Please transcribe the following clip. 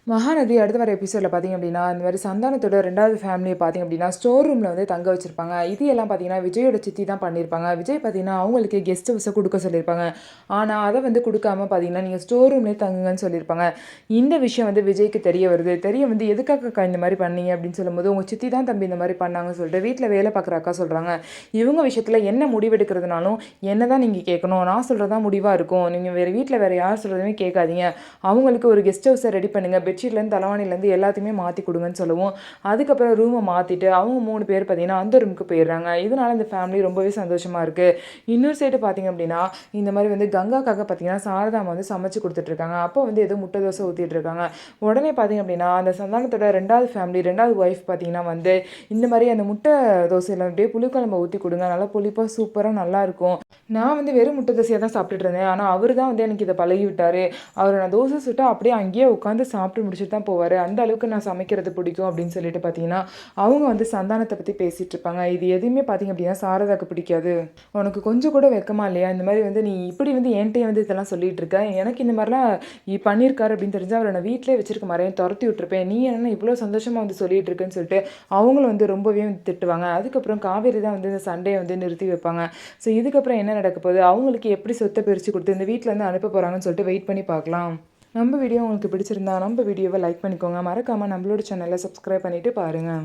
மகாநதி அடுத்து வர எபிசோடில் பார்த்திங்க அப்படின்னா இந்த மாதிரி சந்தானத்தோட 2வது ஃபேமிலியை பார்த்திங்க அப்படின்னா ஸ்டோர் ரூமில் வந்து தங்க வச்சுருப்பாங்க. இது எல்லாம் பார்த்திங்கன்னா விஜயோட சித்தி தான் பண்ணியிருப்பாங்க. விஜய் பார்த்திங்கன்னா அவங்களுக்கு கெஸ்ட் ஹவுஸை கொடுக்க சொல்லியிருப்பாங்க. ஆனால் அதை வந்து கொடுக்காம பார்த்திங்கன்னா நீங்கள் ஸ்டோர் ரூம்லேயே தங்குங்கன்னு சொல்லியிருப்பாங்க. இந்த விஷயம் வந்து விஜய்க்கு தெரிய வருது. வந்து எதுக்காக இந்த மாதிரி பண்ணீங்க அப்படின்னு சொல்லும்போது உங்கள் சித்தி தான் தம்பி இந்த மாதிரி பண்ணாங்கன்னு சொல்லிட்டு வீட்டில் வேலை பார்க்குற அக்கா சொல்கிறாங்க. இவங்க விஷயத்தில் என்ன முடிவெடுக்கிறதுனாலும் என்ன தான் நீங்கள் கேட்கணும், நான் சொல்கிறதா முடிவாக இருக்கும். நீங்கள் வீட்டில் வேறு யார் சொல்கிறதுமே கேட்காதீங்க. அவங்களுக்கு ஒரு கெஸ்ட் ஹவுஸை ரெடி பண்ணுங்கள், பெட்ஷீட்லேருந்து தலைவாணிலேருந்து எல்லாத்தையுமே மாற்றி கொடுங்கன்னு சொல்லுவோம். அதுக்கப்புறம் ரூமை மாற்றிட்டு அவங்க 3 பேர் பார்த்திங்கன்னா அந்த ரூமுக்கு போயிடுறாங்க. இதனால் இந்த ஃபேமிலி ரொம்பவே சந்தோஷமாக இருக்குது. இன்னொரு சைடு பார்த்திங்க அப்படின்னா இந்த மாதிரி வந்து கங்காக்காக பார்த்திங்கன்னா சாரதா வந்து சமைச்சு கொடுத்துட்ருக்காங்க. அப்போ வந்து ஏதோ முட்டை தோசை ஊற்றிட்டு இருக்காங்க. உடனே பார்த்திங்க அப்படின்னா அந்த சந்தானத்தோட 2வது ஃபேமிலி 2வது ஒய்ஃப் பார்த்திங்கன்னா வந்து இந்த மாதிரி அந்த முட்டை தோசையில் அப்படியே புளிக்குழம்பை ஊற்றி கொடுங்க, நல்லா புளிப்பாக சூப்பராக நல்லாயிருக்கும். நான் வந்து வெறும் முட்டை தோசையாக தான் சாப்பிட்டுட்டு இருந்தேன், ஆனால் அவர் தான் வந்து எனக்கு இதை பழகி விட்டார். அவர் நான் தோசை சுட்டு அப்படியே அங்கேயே உட்காந்து சாப்பிட்டு முடிச்சுட்டு தான் போவார். அந்த அளவுக்கு நான் சமைக்கிறது பிடிக்கும் அப்படின்னு சொல்லிட்டு பார்த்தீங்கன்னா அவங்க வந்து சந்தானத்தை பற்றி பேசிகிட்டு இருப்பாங்க. இது எதுவுமே பார்த்தீங்க அப்படின்னா சாரதாக்கு பிடிக்காது. உனக்கு கொஞ்சம் கூட வெக்கமா இல்லையா, இந்த மாதிரி வந்து நீ இப்படி வந்து என்கிட்ட வந்து இதெல்லாம் சொல்லிட்டு இருக்க, எனக்கு இந்த மாதிரிலாம் பண்ணியிருக்காரு அப்படின்னு தெரிஞ்சு அவரை நான் வீட்டிலே வச்சிருக்க மாதிரியும் துரத்தி விட்டுருப்பேன், நீ என்ன இவ்வளோ சந்தோஷமாக வந்து சொல்லிட்டு இருக்குன்னு சொல்லிட்டு அவங்களும் வந்து ரொம்பவே வந்து திட்டுவாங்க. அதுக்கப்புறம் காவேரி தான் வந்து இந்த சண்டையை வந்து நிறுத்தி வைப்பாங்க. ஸோ இதுக்கப்புறம் என்ன நடக்க போகுது, அவங்களுக்கு எப்படி சொத்தை பிரித்து கொடுத்து இந்த வீட்டில் வந்து அனுப்ப போகிறாங்கன்னு சொல்லிட்டு வெயிட் பண்ணி பார்க்கலாம். நம்ம வீடியோ உங்களுக்கு பிடிச்சிருந்தா நம்ம வீடியோவை லைக் பண்ணிக்கோங்க. மறக்காமல் நம்மளோட சேனலை சப்ஸ்கிரைப் பண்ணிவிட்டு பாருங்கள்.